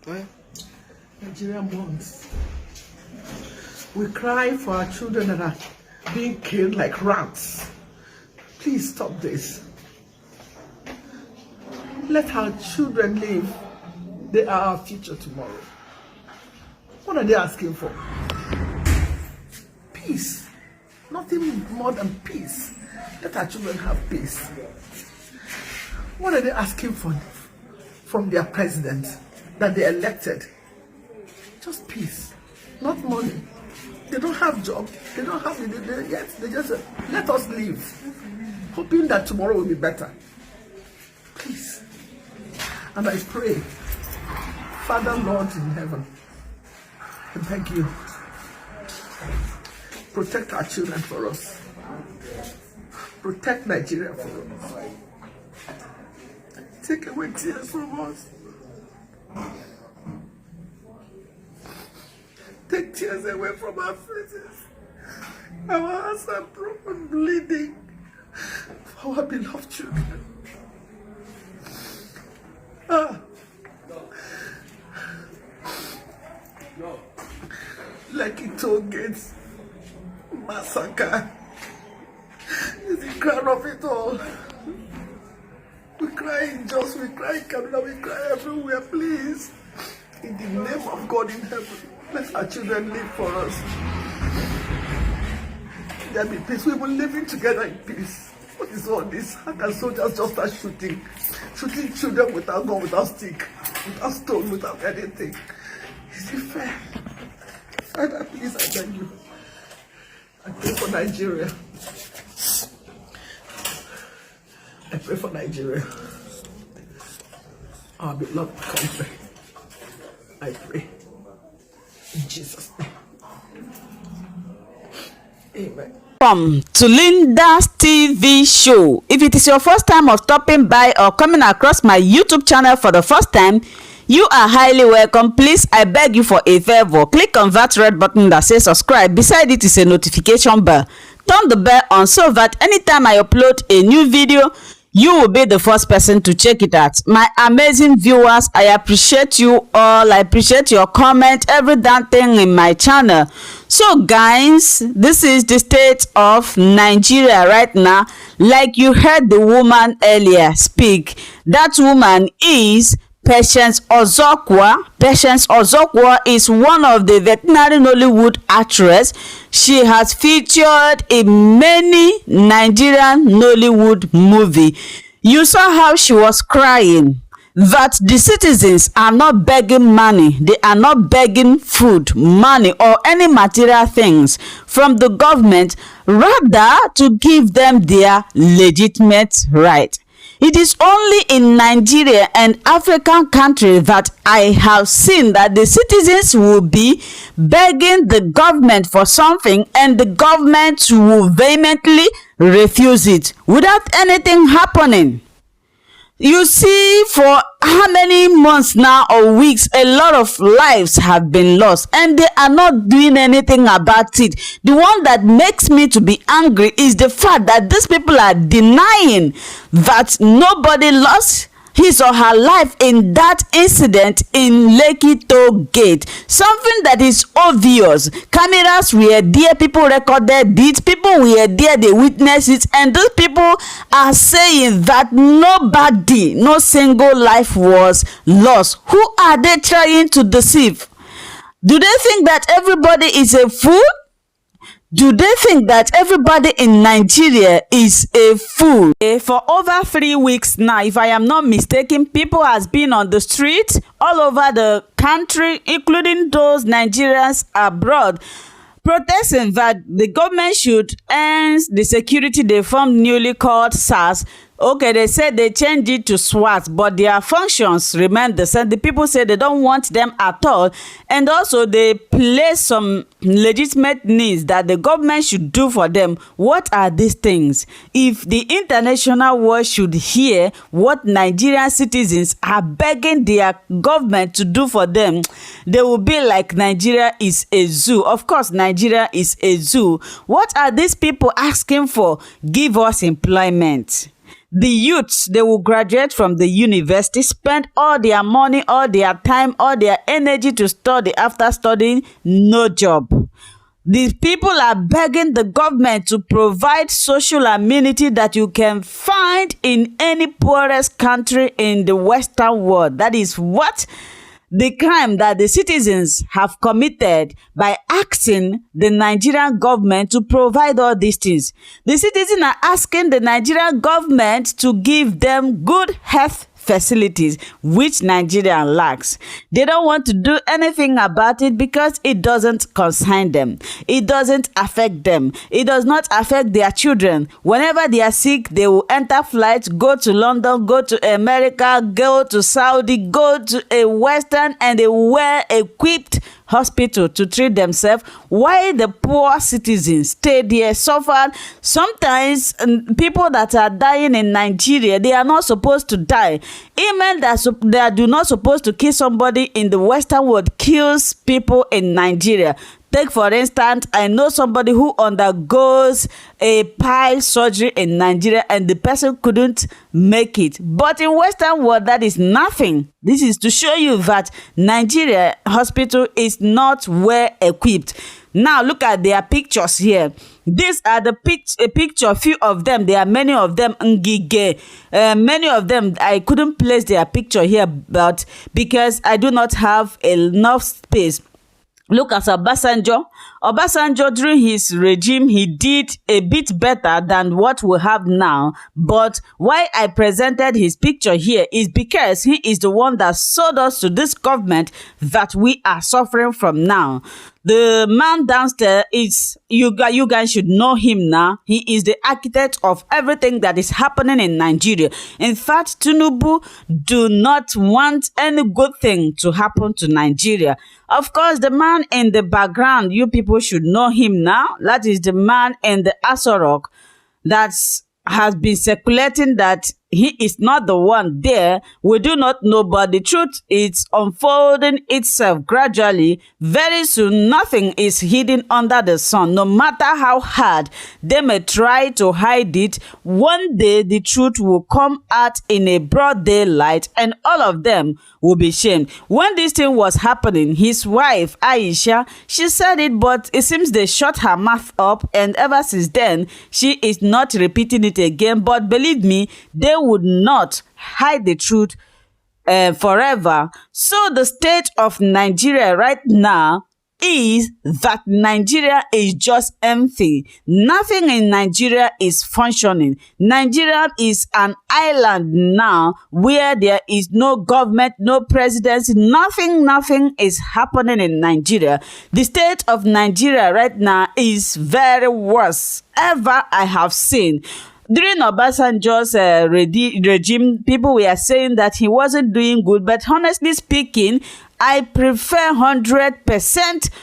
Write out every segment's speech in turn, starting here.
Nigerian moms, we cry for our children that are being killed like rats. Please stop this. Let our children live. They are our future tomorrow. What are they asking for? Peace. Nothing more than peace. Let our children have peace. What are they asking for from their president that they elected? Just peace, not money. They don't have job. They don't have it yet. They just let us live, hoping that tomorrow will be better. Please. And I pray, Father, Lord in heaven, I beg you, protect our children for us. Protect Nigeria for us. Take away tears from us. Take tears away from our faces. Our hearts are broken, bleeding for our beloved children. Like it all gets massacre is the crown of it all. We cry in Jos, we cry in Kaduna, we cry everywhere, please. In the name of God in heaven, let our children live for us. There be peace. We will living together in peace. What is all this? How can soldiers just start shooting? Shooting children without gun, without stick, without stone, without anything. Is it fair? Father, please, I beg you. I pray for Nigeria. I pray for Nigeria. Our beloved country. I pray. In Jesus' name. Amen. Welcome to Linda's TV show. If it is your first time of stopping by or coming across my YouTube channel for the first time, you are highly welcome. Please, I beg you for a favor. Click on that red button that says subscribe. Beside it is a notification bell. Turn the bell on so that anytime I upload a new video, you will be the first person to check it out. My amazing viewers, I appreciate you all. I appreciate your comment, every damn thing in my channel. So guys, this is the state of Nigeria right now. Like you heard the woman earlier speak, that woman is Patience Ozokwa. Patience Ozokwa is one of the veterinary Nollywood actresses. She has featured in many Nigerian Nollywood movies. You saw how she was crying that the citizens are not begging money. They are not begging food, money, or any material things from the government, rather to give them their legitimate right. It is only in Nigeria and African countries that I have seen that the citizens will be begging the government for something and the government will vehemently refuse it without anything happening. You see, for how many months now or weeks, a lot of lives have been lost and they are not doing anything about it. The one that makes me to be angry is the fact that these people are denying that nobody lost his or her life in that incident in Lekki Toll Gate. Something that is obvious. Cameras were there, people recorded it, people were there, they witnessed it, and those people are saying that nobody, no single life was lost. Who are they trying to deceive? Do they think that everybody is a fool? Do they think that everybody in Nigeria is a fool? For over 3 weeks now, if I am not mistaken, people has been on the street all over the country, including those Nigerians abroad, protesting that the government should end the security they formed newly called SARS. Okay, they said they changed it to SWAT, but their functions remain the same. The people say they don't want them at all. And also they place some legitimate needs that the government should do for them. What are these things? If the international world should hear what Nigerian citizens are begging their government to do for them, they will be like Nigeria is a zoo. Of course, Nigeria is a zoo. What are these people asking for? Give us employment. The youths, they will graduate from the university, spend all their money, all their time, all their energy to study. After studying, no job. These people are begging the government to provide social amenity that you can find in any poorest country in the Western world. That is what the crime that the citizens have committed by asking the Nigerian government to provide all these things. The citizens are asking the Nigerian government to give them good health facilities, which Nigeria lacks. They don't want to do anything about it because it doesn't concern them. It doesn't affect them. It does not affect their children. Whenever they are sick, they will enter flights, go to London, go to America, go to Saudi, go to a Western, and they were equipped hospital to treat themselves, while the poor citizens stay there, suffer. Sometimes people that are dying in Nigeria, they are not supposed to die. Email that do not supposed to kill somebody in the Western world kills people in Nigeria. Take for instance, I know somebody who undergoes a pile surgery in Nigeria and the person couldn't make it. But in Western world, that is nothing. This is to show you that Nigeria hospital is not well equipped. Now look at their pictures here. These are the picture, few of them. There are many of them. Ngige. Many of them, I couldn't place their picture here, but because I do not have enough space. Look at Obasanjo. Obasanjo, during his regime, he did a bit better than what we have now. But why I presented his picture here is because he is the one that sold us to this government that we are suffering from now. The man downstairs is, you guys should know him now. He is the architect of everything that is happening in Nigeria. In fact, Tinubu do not want any good thing to happen to Nigeria. Of course, the man in the background, you people should know him now. That is the man in the Aso Rock that has been circulating that he is not the one there. We do not know, but the truth is unfolding itself gradually. Very soon, nothing is hidden under the sun. No matter how hard they may try to hide it, one day the truth will come out in a broad daylight and all of them will be shamed. When this thing was happening, his wife, Aisha, she said it, but it seems they shut her mouth up, and ever since then, she is not repeating it again. But believe me, they would not hide the truth forever. So the state of Nigeria right now is that Nigeria is just empty. Nothing in Nigeria is functioning. Nigeria is an island now where there is no government, no presidency, nothing is happening in Nigeria. The state of Nigeria right now is very worse ever I have seen. During Obasanjo's regime, people were saying that he wasn't doing good, but honestly speaking, I prefer 100%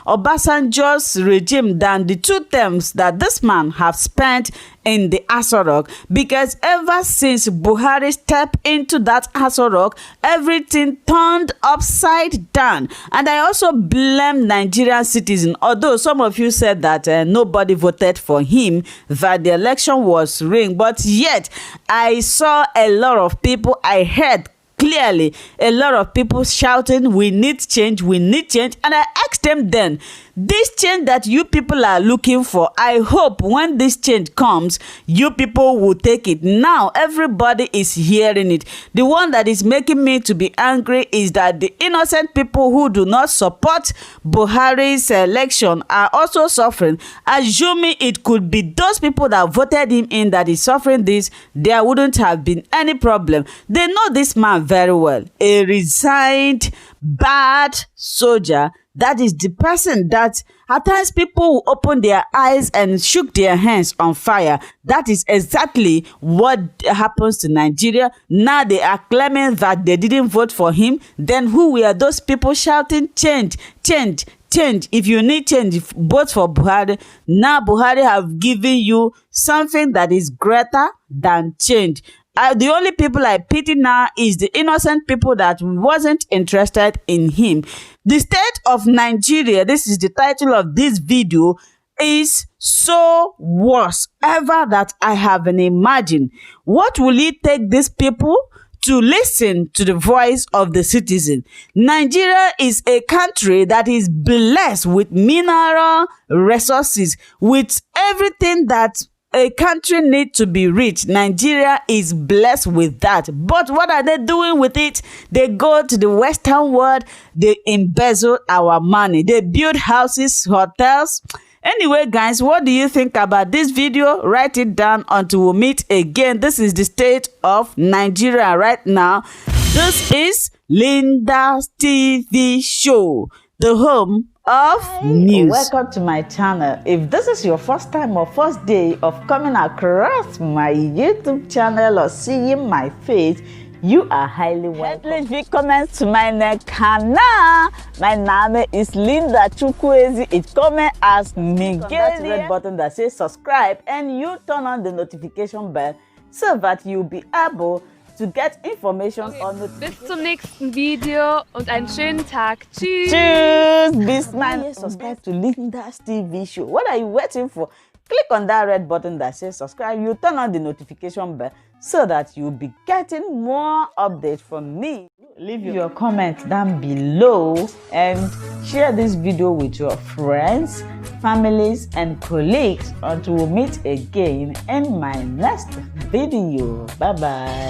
Obasanjo's regime than the 2 terms that this man have spent in the Aso Rock, because ever since Buhari stepped into that Aso Rock, everything turned upside down. And I also blame Nigerian citizens, although some of you said that nobody voted for him, that the election was rigged, but yet I saw a lot of people, I heard clearly a lot of people shouting, we need change, and I asked them then, this change that you people are looking for, I hope when this change comes, you people will take it. Now everybody is hearing it. The one that is making me to be angry is that the innocent people who do not support Buhari's election are also suffering. Assuming it could be those people that voted him in that is suffering this, there wouldn't have been any problem. They know this man very well. A resigned bad soldier. That is the person that at times people will open their eyes and shook their hands on fire. That is exactly what happens to Nigeria. Now they are claiming that they didn't vote for him. Then who were those people shouting change, change, change? If you need change, vote for Buhari. Now Buhari have given you something that is greater than change. The only people I pity now is the innocent people that wasn't interested in him. The state of Nigeria, this is the title of this video, is so worse ever that I haven't imagined. What will it take these people to listen to the voice of the citizen? Nigeria is a country that is blessed with mineral resources, with everything that a country needs to be rich. Nigeria is blessed with that. But what are they doing with it? They go to the Western world, they embezzle our money, they build houses, hotels. Anyway, guys, what do you think about this video? Write it down until we meet again. This is the state of Nigeria right now. This is Linda's TV show, the home of news. Welcome to my channel. If this is your first time or first day of coming across my YouTube channel or seeing my face, you are highly welcome. Herzlich willkommen zu meinem Kanal. Mein Name ist Linda Chukwueze. It comes as Miguel. That red button that says subscribe and you turn on the notification bell so that you'll be able to get information on the. Bis zum nächsten Video und einen schönen Tag. Tschüss. Tschüss. Bis man subscribe to Linda's TV show. What are you waiting for? Click on that red button that says subscribe. You turn on the notification bell so that you'll be getting more updates from me. Leave your comments down below and share this video with your friends, families, and colleagues until we meet again in my next video. Bye bye.